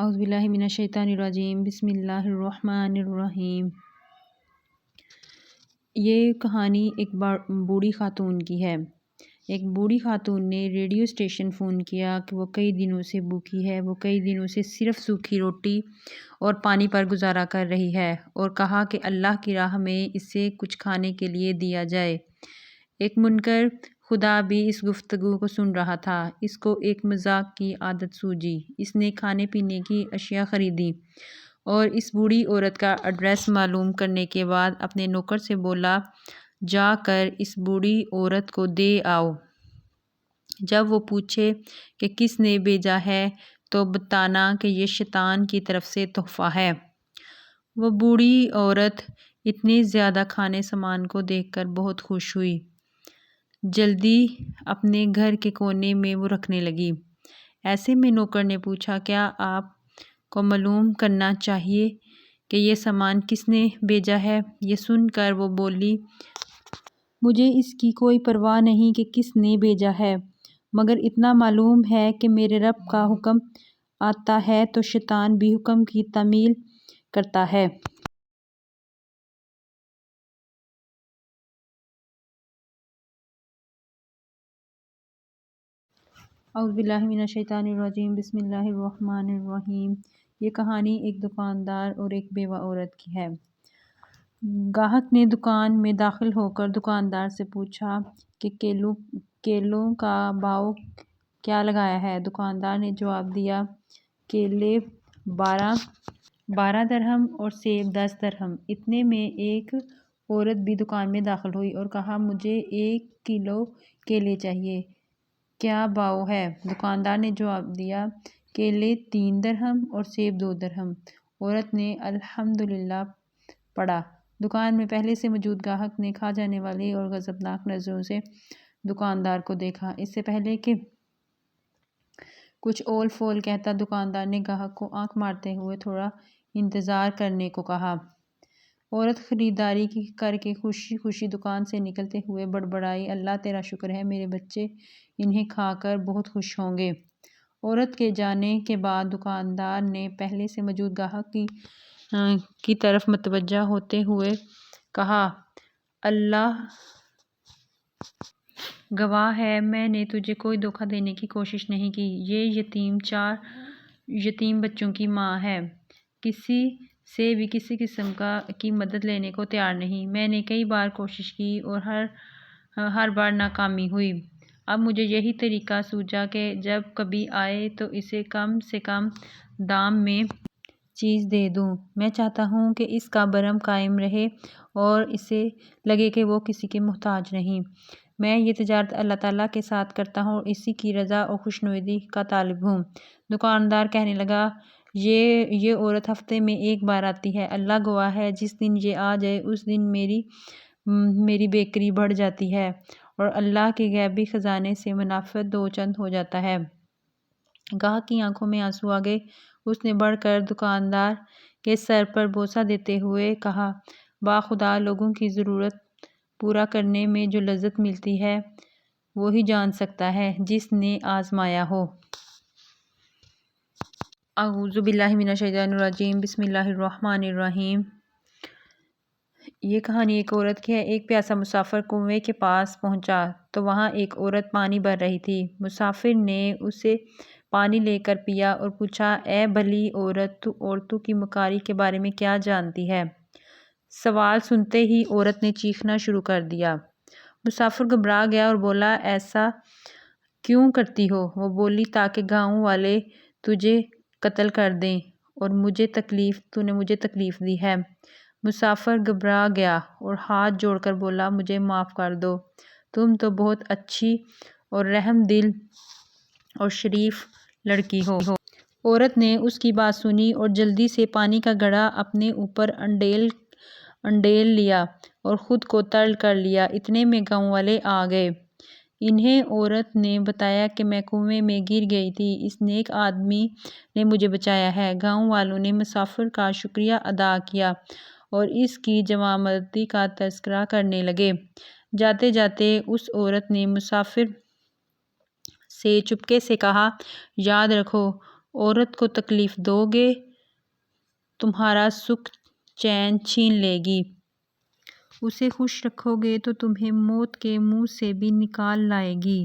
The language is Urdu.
اعوذ باللہ من الشیطان الرجیم بسم اللہ الرحمن الرحیم۔ یہ کہانی ایک بوڑھی خاتون کی ہے۔ ایک بوڑھی خاتون نے ریڈیو اسٹیشن فون کیا کہ وہ کئی دنوں سے بھوکی ہے، وہ کئی دنوں سے صرف سوکھی روٹی اور پانی پر گزارا کر رہی ہے، اور کہا کہ اللہ کی راہ میں اسے کچھ کھانے کے لیے دیا جائے۔ ایک منکر خدا بھی اس گفتگو کو سن رہا تھا۔ اس کو ایک مذاق کی عادت سوجی۔ اس نے کھانے پینے کی اشیاء خریدی اور اس بوڑھی عورت کا ایڈریس معلوم کرنے کے بعد اپنے نوکر سے بولا، جا کر اس بوڑھی عورت کو دے آؤ۔ جب وہ پوچھے کہ کس نے بھیجا ہے تو بتانا کہ یہ شیطان کی طرف سے تحفہ ہے۔ وہ بوڑھی عورت اتنے زیادہ کھانے سامان کو دیکھ کر بہت خوش ہوئی۔ جلدی اپنے گھر کے کونے میں وہ رکھنے لگی۔ ایسے میں نوکر نے پوچھا، کیا آپ کو معلوم کرنا چاہیے کہ یہ سامان کس نے بھیجا ہے؟ یہ سن کر وہ بولی، مجھے اس کی کوئی پرواہ نہیں کہ کس نے بھیجا ہے، مگر اتنا معلوم ہے کہ میرے رب کا حکم آتا ہے تو شیطان بھی حکم کی تعمیل کرتا ہے۔ اعوذ باللہ من الشیطان الرجیم بسم اللہ الرحمن الرحیم۔ یہ کہانی ایک دکاندار اور ایک بیوہ عورت کی ہے۔ گاہک نے دکان میں داخل ہو کر دکاندار سے پوچھا کہ کیلوں کا بھاؤ کیا لگایا ہے؟ دکاندار نے جواب دیا، کیلے 12 درہم اور سیب 10 درہم۔ اتنے میں ایک عورت بھی دکان میں داخل ہوئی اور کہا، مجھے 1 کلو کیلے چاہیے، کیا بھاؤ ہے؟ دکاندار نے جواب دیا، کیلے 3 درہم اور سیب 2 درہم۔ عورت نے الحمدللہ پڑھا۔ دکان میں پہلے سے موجود گاہک نے کھا جانے والی اور غضبناک نظروں سے دکاندار کو دیکھا۔ اس سے پہلے کہ کچھ اول فول کہتا، دکاندار نے گاہک کو آنکھ مارتے ہوئے تھوڑا انتظار کرنے کو کہا۔ عورت خریداری کر کے خوشی خوشی دکان سے نکلتے ہوئے بڑبڑائی، اللہ تیرا شکر ہے، میرے بچے انہیں کھا کر بہت خوش ہوں گے۔ عورت کے جانے کے بعد دکاندار نے پہلے سے موجود گاہک کی طرف متوجہ ہوتے ہوئے کہا، اللہ گواہ ہے، میں نے تجھے کوئی دھوکہ دینے کی کوشش نہیں کی۔ یہ یتیم 4 یتیم بچوں کی ماں ہے، کسی سے بھی کسی قسم کی مدد لینے کو تیار نہیں۔ میں نے کئی بار کوشش کی اور ہر بار ناکامی ہوئی۔ اب مجھے یہی طریقہ سوجا کہ جب کبھی آئے تو اسے کم سے کم دام میں چیز دے دوں۔ میں چاہتا ہوں کہ اس کا بھرم قائم رہے اور اسے لگے کہ وہ کسی کے محتاج نہیں۔ میں یہ تجارت اللہ تعالیٰ کے ساتھ کرتا ہوں اور اسی کی رضا اور خوشنودی کا طالب ہوں۔ دکاندار کہنے لگا، یہ عورت ہفتے میں 1 بار آتی ہے، اللہ گواہ ہے، جس دن یہ آ جائے اس دن میری بیکری بڑھ جاتی ہے اور اللہ کے غیبی خزانے سے منافع 2 چند ہو جاتا ہے۔ گاہک کی آنکھوں میں آنسو آ گئے۔ اس نے بڑھ کر دکاندار کے سر پر بوسہ دیتے ہوئے کہا، باخدا، لوگوں کی ضرورت پورا کرنے میں جو لذت ملتی ہے وہی جان سکتا ہے جس نے آزمایا ہو۔ اعوذ باللہ من الشیطان الرجیم بسم اللہ الرحمن الرحیم۔ یہ کہانی ایک عورت کی ہے۔ ایک پیاسا مسافر کنویں کے پاس پہنچا تو وہاں ایک عورت پانی بھر رہی تھی۔ مسافر نے اسے پانی لے کر پیا اور پوچھا، اے بھلی عورت، تو عورتوں کی مکاری کے بارے میں کیا جانتی ہے؟ سوال سنتے ہی عورت نے چیخنا شروع کر دیا۔ مسافر گھبرا گیا اور بولا، ایسا کیوں کرتی ہو؟ وہ بولی، تاکہ گاؤں والے تجھے قتل کر دیں اور تو نے مجھے تکلیف دی ہے۔ مسافر گھبرا گیا اور ہاتھ جوڑ کر بولا، مجھے معاف کر دو، تم تو بہت اچھی اور رحم دل اور شریف لڑکی ہو۔ عورت نے اس کی بات سنی اور جلدی سے پانی کا گھڑا اپنے اوپر انڈیل لیا اور خود کو ترل کر لیا۔ اتنے میں گاؤں والے آ گئے۔ انہیں عورت نے بتایا کہ میں کنویں میں گر گئی تھی، اس نیک آدمی نے مجھے بچایا ہے۔ گاؤں والوں نے مسافر کا شکریہ ادا کیا اور اس کی جوانمردی کا تذکرہ کرنے لگے۔ جاتے جاتے اس عورت نے مسافر سے چپکے سے کہا، یاد رکھو، عورت کو تکلیف دو گے تمہارا سکھ چین چھین لے گی، اسے خوش رکھو گے تو تمہیں موت کے منہ سے بھی نکال لائے گی۔